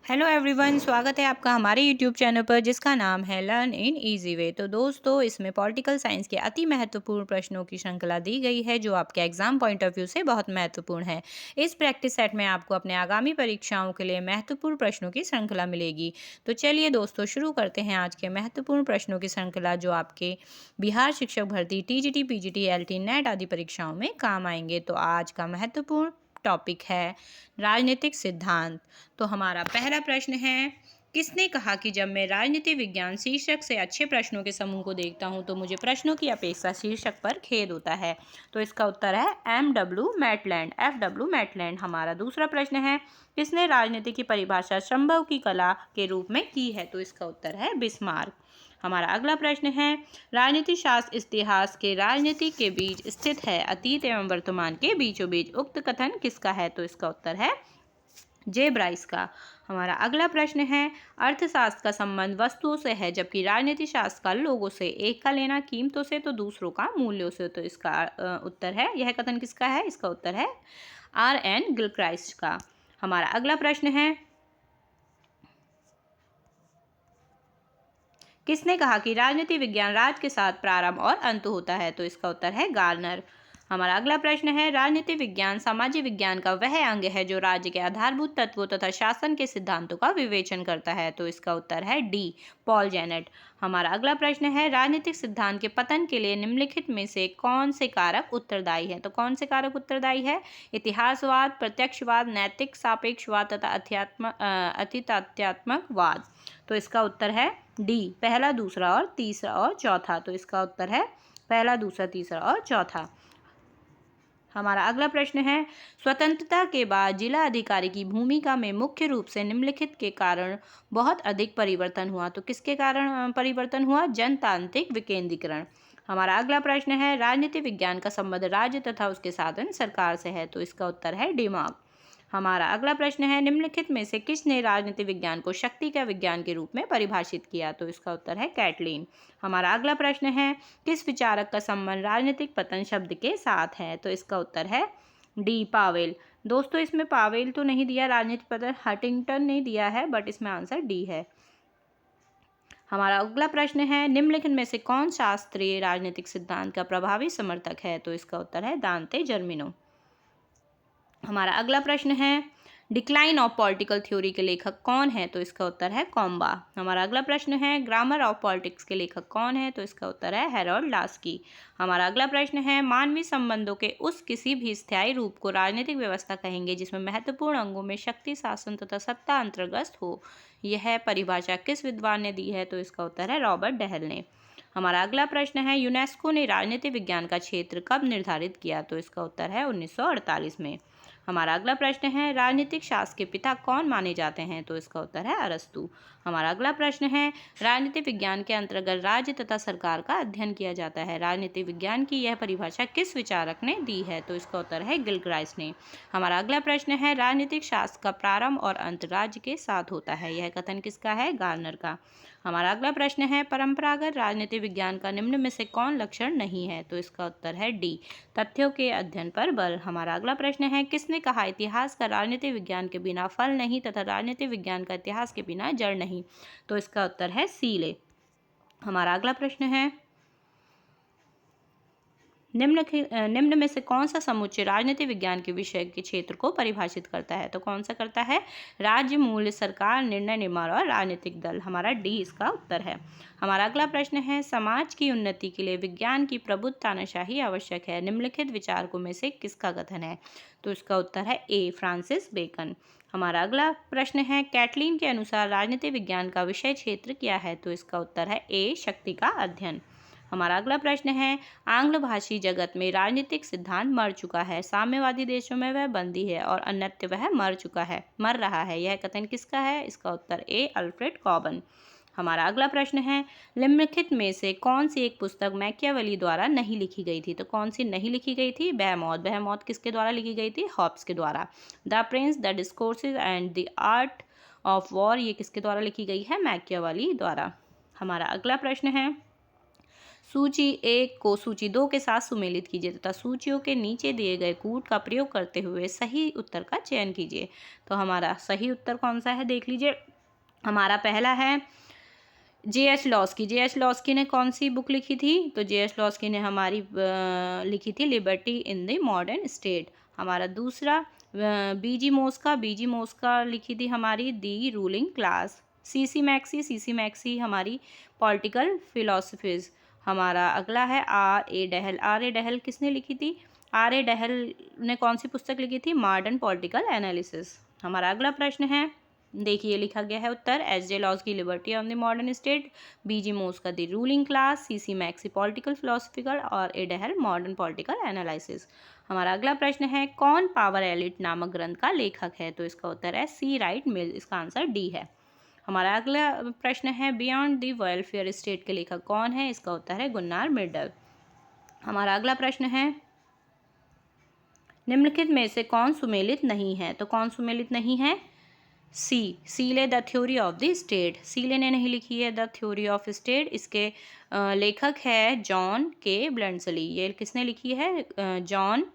Hello everyone, स्वागत है आपका हमारे यूट्यूब चैनल पर जिसका नाम है लर्न इन इजी वे। तो दोस्तों, इसमें पॉलिटिकल साइंस के अति महत्वपूर्ण प्रश्नों की श्रृंखला दी गई है जो आपके एग्जाम पॉइंट ऑफ व्यू से बहुत महत्वपूर्ण है। इस प्रैक्टिस सेट में आपको अपने आगामी परीक्षाओं के लिए महत्वपूर्ण प्रश्नों की श्रृंखला मिलेगी। तो चलिए दोस्तों, शुरू करते हैं आज के महत्वपूर्ण प्रश्नों की श्रृंखला जो आपके बिहार शिक्षक भर्ती, टीजीटी, पीजीटी, एलटी, नेट आदि परीक्षाओं में काम आएंगे। तो आज का महत्वपूर्ण टॉपिक है राजनीतिक सिद्धांत। तो हमारा पहला प्रश्न है, किसने कहा कि जब मैं राजनीति विज्ञान शीर्षक से अच्छे प्रश्नों के समूह को देखता हूं तो मुझे प्रश्नों की अपेक्षा शीर्षक पर खेद होता है? तो इसका उत्तर है एम.डब्ल्यू. Maitland, F.W. मैटलैंड। हमारा दूसरा प्रश्न है, किसने राजनीति की परिभाषा संभव की कला के रूप में की है? तो इसका उत्तर है बिस्मार्क। हमारा अगला प्रश्न है, राजनीति शास्त्र इतिहास के राजनीति के बीच स्थित है, अतीत एवं वर्तमान के बीचों बीच। उक्त कथन किसका है? तो इसका उत्तर है जे ब्राइस का। हमारा अगला प्रश्न है, अर्थशास्त्र का संबंध वस्तुओं से है जबकि राजनीति शास्त्र का लोगों से। एक का लेना कीमतों से तो दूसरों का मूल्यों से। तो इसका उत्तर है, यह कथन किसका है? इसका उत्तर है R.N. गिलक्राइस्ट का। हमारा अगला प्रश्न है, किसने कहा कि राजनीति विज्ञान राज्य के साथ प्रारंभ और अंत होता है? तो इसका उत्तर है गार्नर। हमारा अगला प्रश्न है, राजनीति विज्ञान सामाजिक विज्ञान का वह अंग है जो राज्य के आधारभूत तत्वों तथा शासन के सिद्धांतों का विवेचन करता है? तो इसका उत्तर है डी, पॉल जेनेट। हमारा अगला प्रश्न है, राजनीतिक सिद्धांत के पतन के लिए निम्नलिखित में से कौन से कारक उत्तरदायी है? तो कौन से कारक उत्तरदायी है? इतिहासवाद, प्रत्यक्षवाद, नैतिक सापेक्षवाद तथा अतीतात्मकवाद। तो इसका उत्तर है डी, पहला, दूसरा और तीसरा और चौथा। तो इसका उत्तर है पहला, दूसरा, तीसरा और चौथा। हमारा अगला प्रश्न है, स्वतंत्रता के बाद जिला अधिकारी की भूमिका में मुख्य रूप से निम्नलिखित के कारण बहुत अधिक परिवर्तन हुआ? तो किसके कारण परिवर्तन हुआ? जनतांत्रिक विकेंद्रीकरण। हमारा अगला प्रश्न है, राजनीति विज्ञान का संबंध राज्य तथा उसके साधन सरकार से है? तो इसका उत्तर है दिमाग। हमारा अगला प्रश्न है, निम्नलिखित में से किसने राजनीति विज्ञान को शक्ति का विज्ञान के रूप में परिभाषित किया? तो इसका उत्तर है कैटलिन। हमारा अगला प्रश्न है, किस विचारक का संबंध राजनीतिक पतन शब्द के साथ है? तो इसका उत्तर है डी, पावेल। दोस्तों, इसमें पावेल तो नहीं दिया, राजनीतिक पतन हंटिंगटन ने दिया है, बट इसमें आंसर डी है। हमारा अगला प्रश्न है, निम्नलिखित में से कौन शास्त्रीय राजनीतिक सिद्धांत का प्रभावी समर्थक है? तो इसका उत्तर है दांते जर्मिनो। हमारा अगला प्रश्न है, डिक्लाइन ऑफ पॉलिटिकल थ्योरी के लेखक कौन है? तो इसका उत्तर है कॉम्बा। हमारा अगला प्रश्न है, ग्रामर ऑफ पॉलिटिक्स के लेखक कौन है? तो इसका उत्तर है हैरोल्ड लास्की। हमारा अगला प्रश्न है, मानवीय संबंधों के उस किसी भी स्थायी रूप को राजनीतिक व्यवस्था कहेंगे जिसमें महत्वपूर्ण अंगों में शक्ति, शासन तथा सत्ता अंतर्गत हो। यह परिभाषा किस विद्वान ने दी है? तो इसका उत्तर है रॉबर्ट डहल ने। हमारा अगला प्रश्न है, यूनेस्को ने राजनीति विज्ञान का क्षेत्र कब निर्धारित किया? तो इसका उत्तर है 1948 में। हमारा अगला प्रश्न है, राजनीतिक शास्त्र के पिता कौन माने जाते हैं? तो इसका उत्तर है अरस्तू। हमारा अगला प्रश्न है, राजनीति विज्ञान के अंतर्गत राज्य तथा सरकार का अध्ययन किया जाता है। राजनीति विज्ञान की यह परिभाषा किस विचारक ने दी है? तो इसका उत्तर है गिलक्राइस्ट ने। हमारा अगला प्रश्न है, राजनीतिक शास्त्र का प्रारंभ और अंत राज्य के साथ होता है। यह कथन किसका है? गार्नर का। हमारा अगला प्रश्न है, परंपरागत राजनीति विज्ञान का निम्न में से कौन लक्षण नहीं है? तो इसका उत्तर है डी, तथ्यों के अध्ययन पर बल। हमारा अगला प्रश्न है, किसने कहा इतिहास का राजनीति विज्ञान के बिना फल नहीं तथा राजनीति विज्ञान का इतिहास के बिना जड़ नहीं? तो इसका उत्तर है सीले। हमारा अगला प्रश्न है, निम्न में से कौन सा समुच्चय राजनीति विज्ञान के विषय के क्षेत्र को परिभाषित करता है? तो कौन सा करता है? राज्य, मूल्य, सरकार, निर्णय निर्माण और राजनीतिक दल। हमारा डी इसका उत्तर है। हमारा अगला प्रश्न है, समाज की उन्नति के लिए विज्ञान की प्रबुद्ध तानाशाही आवश्यक है। निम्नलिखित विचारकों में से किसका कथन है? तो इसका उत्तर है ए, फ्रांसिस बेकन। हमारा अगला प्रश्न है, कैटलिन के अनुसार राजनीति विज्ञान का विषय क्षेत्र क्या है? तो इसका उत्तर है ए, शक्ति का अध्ययन। हमारा अगला प्रश्न है, आंग्ल भाषी जगत में राजनीतिक सिद्धांत मर चुका है, साम्यवादी देशों में वह बंदी है और अन्यत्र वह मर रहा है। यह कथन किसका है? इसका उत्तर ए, अल्फ्रेड कॉबन। हमारा अगला प्रश्न है, निम्नलिखित में से कौन सी एक पुस्तक मैकियावेली द्वारा नहीं लिखी गई थी? तो कौन सी नहीं लिखी गई थी? बेहेमोथ। बेहेमोथ किसके द्वारा लिखी गई थी? हॉब्स के द्वारा। The Prince, the discourses and the art of war, ये किसके द्वारा लिखी गई है? मैकियावेली द्वारा। हमारा अगला प्रश्न है, सूची 1 को सूची 2 के साथ सुमेलित कीजिए तथा सूचियों के नीचे दिए गए कूट का प्रयोग करते हुए सही उत्तर का चयन कीजिए। तो हमारा सही उत्तर कौन सा है देख लीजिए। हमारा पहला है J.H. लॉस्की। J.H. लॉस्की ने कौन सी बुक लिखी थी? तो J.H. लॉस्की ने हमारी लिखी थी liberty in the modern state. हमारा दूसरा B.G. मोस्का। B.G. मोस्का लिखी थी हमारी the ruling class. C.C. Maxey. C.C. Maxey हमारी पॉलिटिकल फिलोसफीज। हमारा अगला है R.A. डहल। R.A. डहल किसने लिखी थी? R.A. डहल ने कौन सी पुस्तक लिखी थी? Modern political analysis. हमारा अगला प्रश्न है, देखिए लिखा गया है उत्तर। S.J. लॉस की liberty on the modern state, B.G. मोस का the ruling class, C.C. Maxey political philosophical और A. Dahl modern political analysis. हमारा अगला प्रश्न है, कौन पावर एलिट नामक ग्रंथ का लेखक है? तो इसका उत्तर है C. राइट मिल। इसका आंसर D है। हमारा अगला प्रश्न है, बियॉन्ड द वेलफेयर स्टेट के लेखक कौन है? इसका उत्तर है गुन्नार मिर्डल। हमारा अगला प्रश्न है, निम्नलिखित में से कौन सुमेलित नहीं है? तो कौन सुमेलित नहीं है? Seeley the theory of the state. Seeley ने नहीं लिखी है द थ्योरी ऑफ स्टेट। इसके लेखक है जॉन के ब्लंडसली। ये किसने लिखी है? John.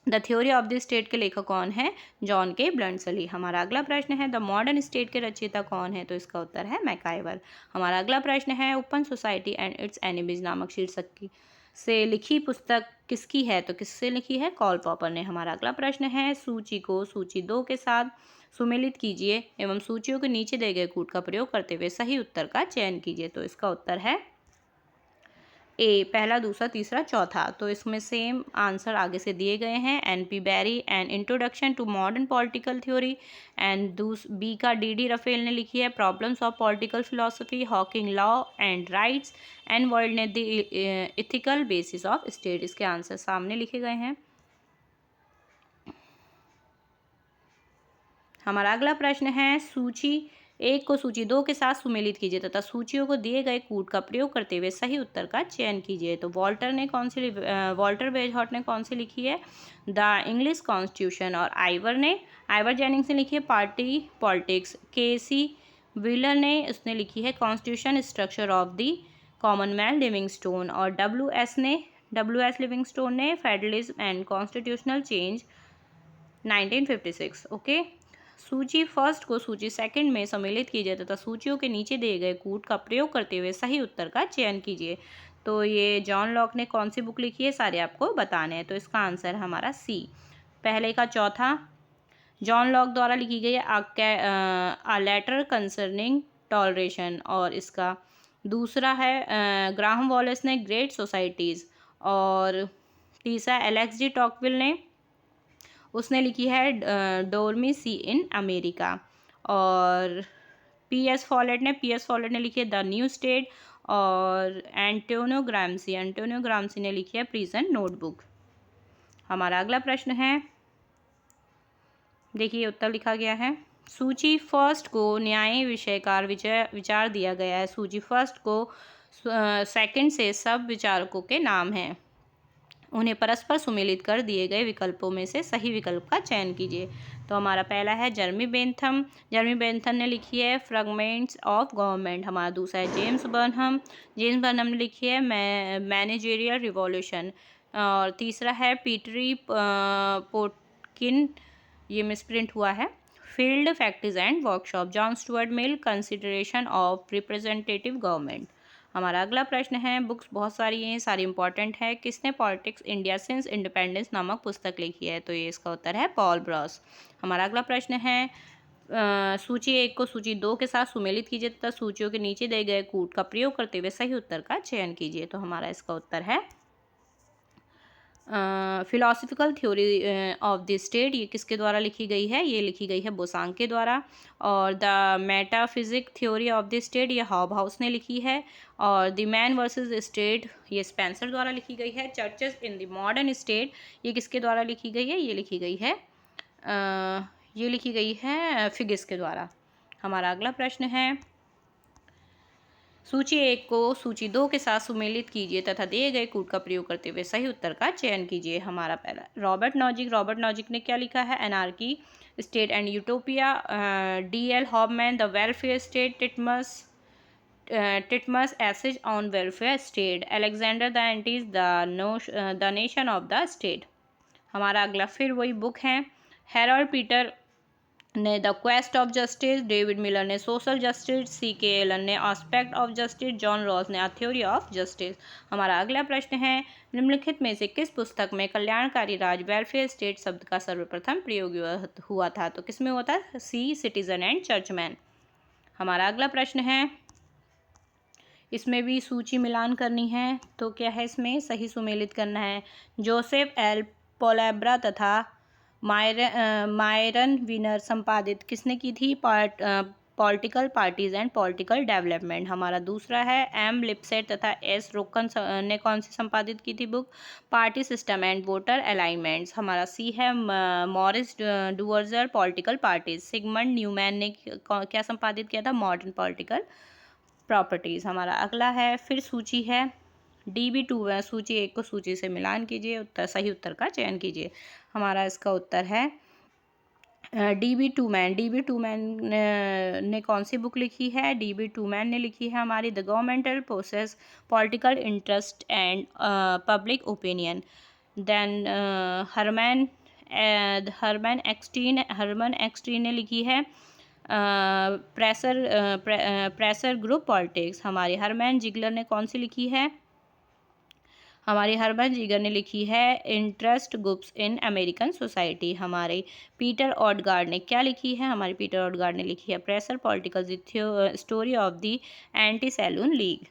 The theory of the state के लेखक कौन है? जॉन के ब्लंडसली। हमारा अगला प्रश्न है, द मॉडर्न स्टेट के रचयिता कौन है? तो इसका उत्तर है मैकाइवर। हमारा अगला प्रश्न है, open society and it's enemies नामक शीर्षक की से लिखी पुस्तक किसकी है? तो किससे लिखी है? कॉल पॉपर ने। हमारा अगला प्रश्न है, सूची को सूची 2 के साथ सुमेलित कीजिए एवं सूचियों के नीचे दिए गए कूट का प्रयोग करते हुए सही उत्तर का चयन कीजिए। तो इसका उत्तर है ए, पहला, दूसरा, तीसरा, चौथा। तो इसमें सेम आंसर आगे से दिए गए हैं। NP Barry and introduction to modern political theory and B का D.D. रफेल ने लिखी है problems of political philosophy, Hocking law and rights and world ने the ethical basis of state. इसके आंसर सामने लिखे गए हैं। हमारा अगला प्रश्न है, सूची 1 को सूची 2 के साथ सुमेलित कीजिए तथा सूचियों को दिए गए कूट का प्रयोग करते हुए सही उत्तर का चयन कीजिए। तो वॉल्टर बेजहॉट ने कौन सी लिखी है? The English constitution. और आइवर जेनिंग्स ने लिखी है पार्टी पॉलिटिक्स। KC व्हीलर ने उसने लिखी है constitution structure of the Commonwealth Livingstone. और WS लिविंगस्टोन ने federalism and constitutional change 1956। Okay. सूची फर्स्ट को सूची सेकंड में सम्मिलित कीजिए तथा सूचियों के नीचे दिए गए कूट का प्रयोग करते हुए सही उत्तर का चयन कीजिए। तो ये जॉन लॉक ने कौन सी बुक लिखी है सारे आपको बताने हैं। तो इसका आंसर हमारा C, पहले का चौथा जॉन लॉक द्वारा लिखी गई आ लेटर कंसर्निंग टॉलरेशन। और इसका दूसरा है ग्राहम वॉलेस ने ग्रेट सोसाइटीज़। और तीसरा LX.G. टॉकविल ने उसने लिखी है डोरमेसी इन अमेरिका। और PS फॉलेट ने लिखी है द न्यू स्टेट। और एंटोनियो ग्राम्सी ने लिखी है प्रिजन नोटबुक। हमारा अगला प्रश्न है, देखिए उत्तर लिखा गया है। सूची फर्स्ट को न्याय विषयकार विचार दिया गया है। सूची फर्स्ट को सेकंड से सब विचारकों के नाम हैं। उन्हें परस्पर सुमेलित कर दिए गए विकल्पों में से सही विकल्प का चयन कीजिए। तो हमारा पहला है जर्मी बेंथम ने लिखी है फ्रैगमेंट्स ऑफ गवर्नमेंट। हमारा दूसरा है जेम्स बर्नहम ने लिखी है मैनेजेरियल रिवॉल्यूशन। और तीसरा है पीटरी पोटकिन, ये मिसप्रिंट हुआ है, field factories and workshop. John Stuart Mill consideration of representative government. हमारा अगला प्रश्न है, बुक्स बहुत सारी हैं, सारी इंपॉर्टेंट है। किसने पॉलिटिक्स इंडिया सिंस इंडिपेंडेंस नामक पुस्तक लिखी है? तो ये इसका उत्तर है पॉल ब्रॉस। हमारा अगला प्रश्न है, सूची 1 को सूची 2 के साथ सुमेलित कीजिए तथा सूचियों के नीचे दिए गए कूट का प्रयोग करते हुए सही उत्तर का चयन कीजिए। तो हमारा इसका उत्तर है philosophical theory of the state. ये किसके द्वारा लिखी गई है? ये लिखी गई है बोसांग के द्वारा। और the metaphysic theory of the state ये हॉबहाउस ने लिखी है। और द मैन वर्सेस स्टेट ये स्पेंसर द्वारा लिखी गई है। Churches in the modern state ये किसके द्वारा लिखी गई है? ये लिखी गई है फिगिस के द्वारा। हमारा अगला प्रश्न है, सूची 1 को सूची 2 के साथ सुमेलित कीजिए तथा दिए गए कूट का प्रयोग करते हुए सही उत्तर का चयन कीजिए। हमारा पहला रॉबर्ट नॉजिक ने क्या लिखा है? Anarchy state and utopia. D.L. Hobman the welfare state Titmuss Titmuss essays on welfare state, Alexander the Entreves the nation of the state. हमारा अगला फिर वही बुक है, हेरोल्ड पीटर ने the quest of justice, David Miller ने social justice, C.K. Allen ने aspect of justice, John Rawls ने theory of justice. हमारा अगला प्रश्न है, निम्नलिखित में से किस पुस्तक में कल्याणकारी राज वेलफेयर स्टेट शब्द का सर्वप्रथम प्रयोग हुआ था? तो किसमें हुआ था? C. Citizen and churchman. हमारा अगला प्रश्न है, इसमें भी सूची मिलान करनी है, तो क्या है इसमें? सही सुमेलित करना है। जोसेफ एल पोलेब्रा तथा मायरन विनर संपादित किसने की थी? Political parties and political development. हमारा दूसरा है, एम लिपसेट तथा एस रोकन ने कौन सी संपादित की थी book? Party system and voter alignments. हमारा सी है, Maurice Duverger political parties. Sigmund Neumann ने क्या संपादित किया था? Modern political properties. हमारा अगला है, फिर सूची है DB2, सूची 1 को सूची से मिलान कीजिए, सही उत्तर का चयन कीजिए। हमारा इसका उत्तर है DB2 मैन ने कौन सी बुक लिखी है? DB2 मैन ने लिखी है हमारी the governmental process, political interest and public opinion. Then Herman Eckstein ने लिखी है प्रेशर ग्रुप पॉलिटिक्स। हमारी हरमन जिगलर ने कौन सी लिखी है? हमारी हरमन जिगर ने लिखी है interest groups in American society. हमारे पीटर ऑडगार्ड ने क्या लिखी है? हमारे पीटर ऑडगार्ड ने लिखी है pressure political story of the anti saloon league.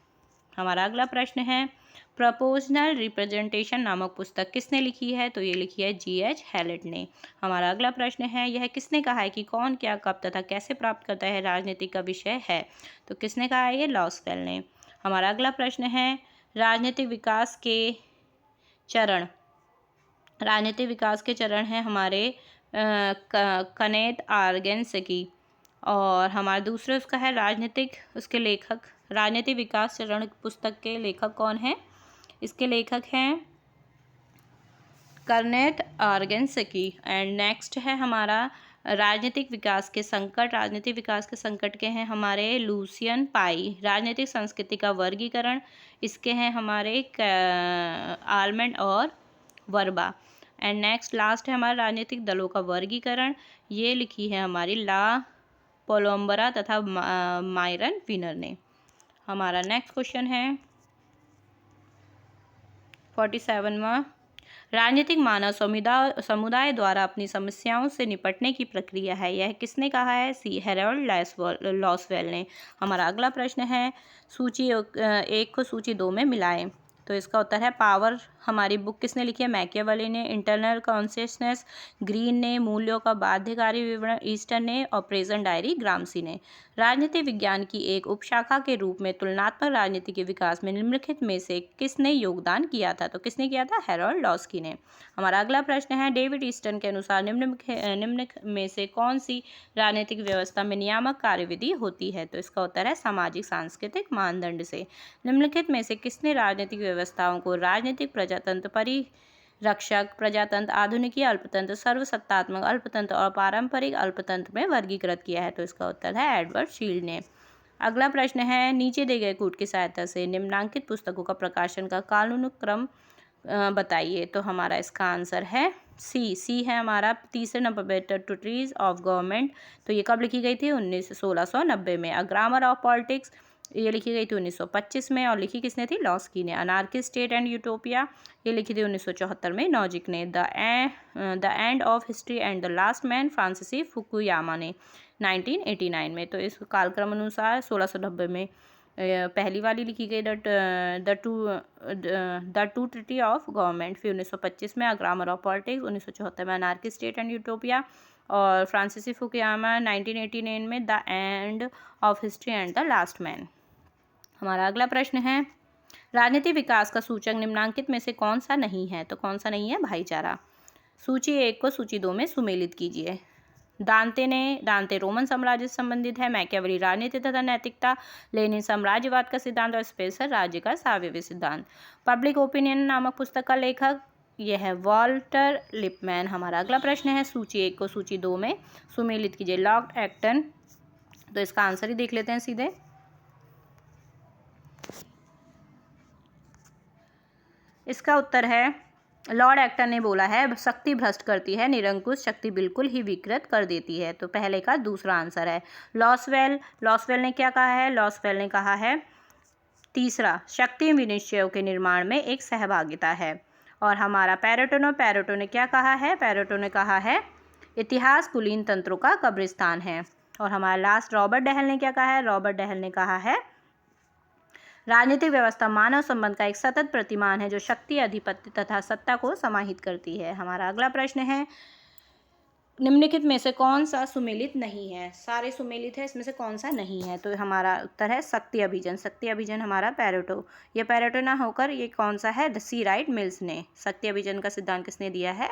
हमारा अगला प्रश्न है, प्रोपोर्शनल रिप्रेजेंटेशन नामक पुस्तक किसने लिखी है? तो ये लिखी है G.H. हैलेट ने। हमारा अगला प्रश्न है, यह किसने कहा है कि कौन क्या कब तथा कैसे प्राप्त करता है राजनीति का विषय है? तो किसने कहा है? ये लॉस्वेल ने। हमारा अगला प्रश्न है, राजनीतिक विकास के चरण हैं हमारे कनेथ आर्गेन्सकी। और हमारा दूसरा उसका है उसके लेखक, राजनीतिक विकास चरण पुस्तक के लेखक कौन हैं? इसके लेखक हैं कनेथ आर्गेन्सकी। एंड नेक्स्ट है हमारा राजनीतिक विकास के संकट के हैं हमारे लूसियन पाई। राजनीतिक संस्कृति का वर्गीकरण, इसके हैं हमारे आलमंड और वर्बा। एंड नेक्स्ट लास्ट है हमारा राजनीतिक दलों का वर्गीकरण, ये लिखी है हमारी ला पोलोम्बरा तथा मायरन विनर ने। हमारा नेक्स्ट क्वेश्चन है 47वां, राजनीतिक मानव समुदाय द्वारा अपनी समस्याओं से निपटने की प्रक्रिया है, यह किसने कहा है? C. हेरोल्ड लॉस्वेल ने। हमारा अगला प्रश्न है, सूची 1 को सूची 2 में मिलाएं, तो इसका उत्तर है पावर। हमारी बुक किसने लिखी है? मैकियावेली ने। इंटरनल कॉन्शियसनेस ग्रीन ने। मूल्यों का बाध्यकारी विवरण ईस्टर्न ने। और प्रेजेंट डायरी ग्रामसी ने। राजनीति विज्ञान की एक उपशाखा के रूप में तुलनात्मक राजनीति के विकास में निम्नलिखित में से किसने योगदान किया था? तो किसने किया था? हेरोल्ड लॉस्की ने। हमारा अगला प्रश्न है, डेविड ईस्टर्न के अनुसार निम्न में से कौन सी राजनीतिक व्यवस्था में नियामक कार्यविधि होती है? तो इसका उत्तर है सामाजिक सांस्कृतिक मानदंड से। निम्नलिखित में से किसने राजनीतिक व्यवस्थाओं को राजनीतिक, प्रजातंत्र, परिरक्षक प्रजातंत्र, आधुनिकी अल्पतंत्र, सर्वसत्तात्मक अल्पतंत्र और पारंपरिक अल्पतंत्र में वर्गीकृत किया है? तो इसका उत्तर है एडवर्ड शील्ड ने। अगला प्रश्न है, नीचे दिए गए कूट की सहायता से निम्नांकित पुस्तकों का प्रकाशन का कालानुक्रम बताइए। तो हमारा इसका आंसर है सी है हमारा। तीसरे नंबर पे ट्रीटीज ऑफ गवर्नमेंट, तो ये कब लिखी गई थी? 1690 में। अ ग्रामर ऑफ पॉलिटिक्स, ये लिखी गई थी 1925 में, और लिखी किसने थी? लॉस्की ने। अनार्किस्ट स्टेट एंड यूटोपिया, ये लिखी थी 1974 में, नॉजिक ने। The end of history and the last man, Francis Fukuyama ने 1989 में। तो इस कालक्रम अनुसार 1690 में पहली वाली लिखी गई the two treaty of government, फिर 1925 में ग्रामर ऑफ पॉलिटिक्स, 1974 में अनार्किस्ट स्टेट एंड यूटोपिया, और फ्रांसिस फुकुयामा 1989 में the end of history and the last man. हमारा अगला प्रश्न है, राजनीतिक विकास का सूचक निम्नांकित में से कौन सा नहीं है? तो कौन सा नहीं है? भाईचारा। सूची 1 को सूची 2 में सुमेलित कीजिए। दांते रोमन साम्राज्य से संबंधित है। मैकियावेली राजनीति तथा नैतिकता। लेनिन साम्राज्यवाद का सिद्धांत और स्पेंसर राज्य का सावयवी सिद्धांत। पब्लिक ओपिनियन नामक पुस्तक का लेखक यह है वॉल्टर लिपमैन। हमारा अगला प्रश्न है, सूची 1 को सूची 2 में सुमेलित कीजिए। लॉर्ड एक्टन, तो इसका आंसर ही देख लेते हैं सीधे। इसका उत्तर है लॉर्ड एक्टन ने बोला है शक्ति भ्रष्ट करती है, निरंकुश शक्ति बिल्कुल ही विकृत कर देती है। तो पहले का दूसरा आंसर है। लॉसवेल ने क्या कहा है? लॉसवेल ने कहा है तीसरा, शक्ति विनिश्चयों के निर्माण में एक सहभागिता है। और हमारा पैरेटो ने क्या कहा है? पैरेटो ने कहा है इतिहास कुलीन तंत्रों का कब्रिस्तान है। और हमारा लास्ट रॉबर्ट डहल ने क्या कहा है? रॉबर्ट डहल ने कहा है राजनीतिक व्यवस्था मानव संबंध का एक सतत प्रतिमान है जो शक्ति, अधिपत्य तथा सत्ता को समाहित करती है। हमारा अगला प्रश्न है निम्नलिखित में से कौन सा सुमेलित नहीं है? सारे सुमेलित है, इसमें से कौन सा नहीं है? तो हमारा उत्तर है शक्ति अभिजन। शक्ति अभिजन हमारा पैरेटो, ये पैरेटो ना होकर ये कौन सा है? सी राइट मिल्स ने। शक्ति अभिजन का सिद्धांत किसने दिया है?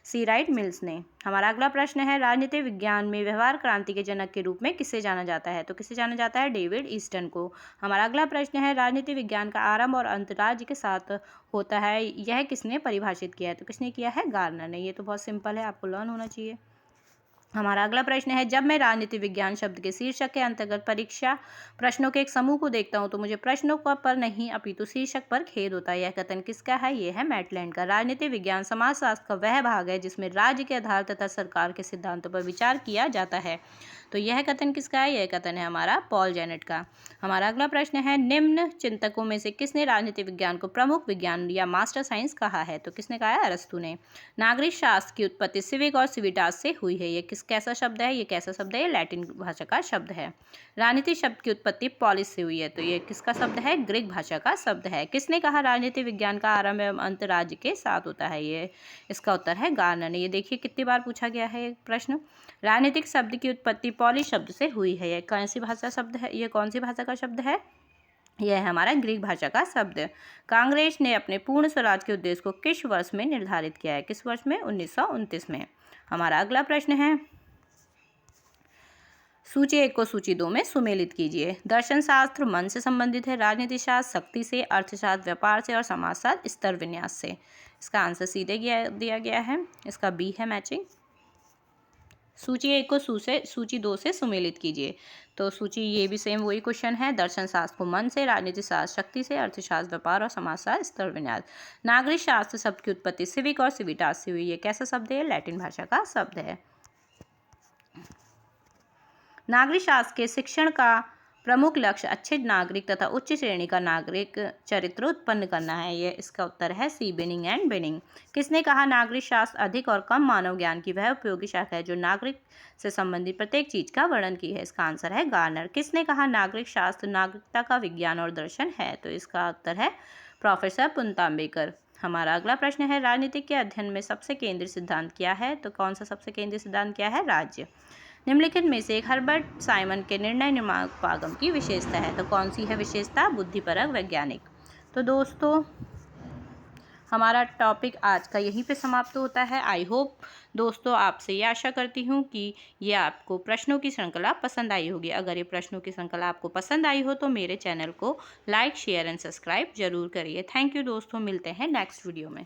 सी राइट मिल्स ने। हमारा अगला प्रश्न है राजनीतिक विज्ञान में व्यवहार क्रांति के जनक के रूप में किसे जाना जाता है? तो किसे जाना जाता है? डेविड ईस्टन को। हमारा अगला प्रश्न है राजनीतिक विज्ञान का आरंभ और अंत राज्य के साथ होता है, यह किसने परिभाषित किया है? तो किसने किया है? गार्नर ने। ये तो बहुत सिंपल है, आपको लर्न होना चाहिए। हमारा अगला प्रश्न है जब मैं राजनीति विज्ञान शब्द के शीर्षक के अंतर्गत परीक्षा प्रश्नों के एक समूह को देखता हूं तो मुझे प्रश्नों पर नहीं अपितु शीर्षक पर खेद होता है। यह कथन किसका है? यह है मैटलैंड का। राजनीति विज्ञान समाजशास्त्र का वह भाग है जिसमें राज्य के आधार तथा सरकार के सिद्धांतों पर विचार किया जाता है। तो यह कथन किसका है? यह कथन है हमारा पॉल जेनेट का। हमारा अगला प्रश्न है निम्न चिंतकों में से किसने राजनीति विज्ञान को प्रमुख विज्ञान या मास्टर साइंस कहा है? तो किसने कहा है? अरस्तु ने। नागरिक शास्त्र की उत्पत्ति सिविक और सिविटास से हुई है। ये कैसा शब्द है? ये कैसा शब्द है? ये लैटिन भाषा का शब्द है। राजनीति शब्द की उत्पत्ति पॉलिस से हुई है। तो ये किसका शब्द है? ग्रीक भाषा का शब्द है। किसने कहा राजनीति विज्ञान का आरंभ एवं अंत राज्य के साथ होता है? ये इसका उत्तर है गार्नर ने। ये देखिए कितनी बार पूछा गया है ये प्रश्न। राजनीतिक शब्द की उत्पत्ति पॉलिश शब्द से हुई है। यह कौन सी भाषा शब्द है? ये कौन सी भाषा का शब्द है? यह है हमारा ग्रीक भाषा का शब्द। कांग्रेस ने अपने पूर्ण स्वराज के उद्देश्य को किस वर्ष में निर्धारित किया है? किस वर्ष में? 1929 में। हमारा अगला प्रश्न है सूची 1 को सूची 2 में सुमेलित कीजिए। दर्शन शास्त्र मन से संबंधित है, राजनीति शास्त्र शक्ति से, अर्थशास्त्र व्यापार से और समाजशास्त्र स्तर विन्यास से। इसका आंसर सीधे दिया गया है, इसका बी है मैचिंग। सूची 1 को सूची 2 से सुमेलित कीजिए। तो सूची ये भी सेम वही क्वेश्चन है। दर्शन शास्त्र को मन से, राजनीति शास्त्र शक्ति से, अर्थशास्त्र व्यापार और समाजशास्त्र स्तर विन्यास। नागरिक शास्त्र शब्द की उत्पत्ति सिविक और सिविटास से हुई है। कैसा शब्द है? लैटिन भाषा का शब्द है। नागरिक शास्त्र के शिक्षण का प्रमुख लक्ष्य अच्छे नागरिक तथा उच्च श्रेणी का नागरिक चरित्र उत्पन्न करना है। यह इसका उत्तर है सी बिनिंग एंड बिनिंग। किसने कहा नागरिक शास्त्र अधिक और कम मानव ज्ञान की वह उपयोगी शाखा है जो नागरिक से संबंधित प्रत्येक चीज का वर्णन की है? इसका आंसर है गार्नर। किसने कहा नागरिक शास्त्र नागरिकता का विज्ञान और दर्शन है? तो इसका उत्तर है प्रोफेसर पुनतांबेकर। हमारा अगला प्रश्न है राजनीतिक के अध्ययन में सबसे केंद्रीय सिद्धांत क्या है? तो कौन सा सबसे केंद्रीय सिद्धांत क्या है? राज्य। निम्नलिखित में से एक हर्बर्ट साइमन के निर्णय निर्माण की विशेषता है। तो कौन सी है विशेषता? बुद्धिपरक वैज्ञानिक। तो दोस्तों हमारा टॉपिक आज का यहीं पे समाप्त होता है। आई होप दोस्तों आपसे ये आशा करती हूँ कि ये आपको प्रश्नों की श्रृंखला पसंद आई होगी। अगर ये प्रश्नों की श्रृंखला आपको पसंद आई हो तो मेरे चैनल को लाइक शेयर एंड सब्सक्राइब जरूर करिए। थैंक यू दोस्तों, मिलते हैं नेक्स्ट वीडियो में।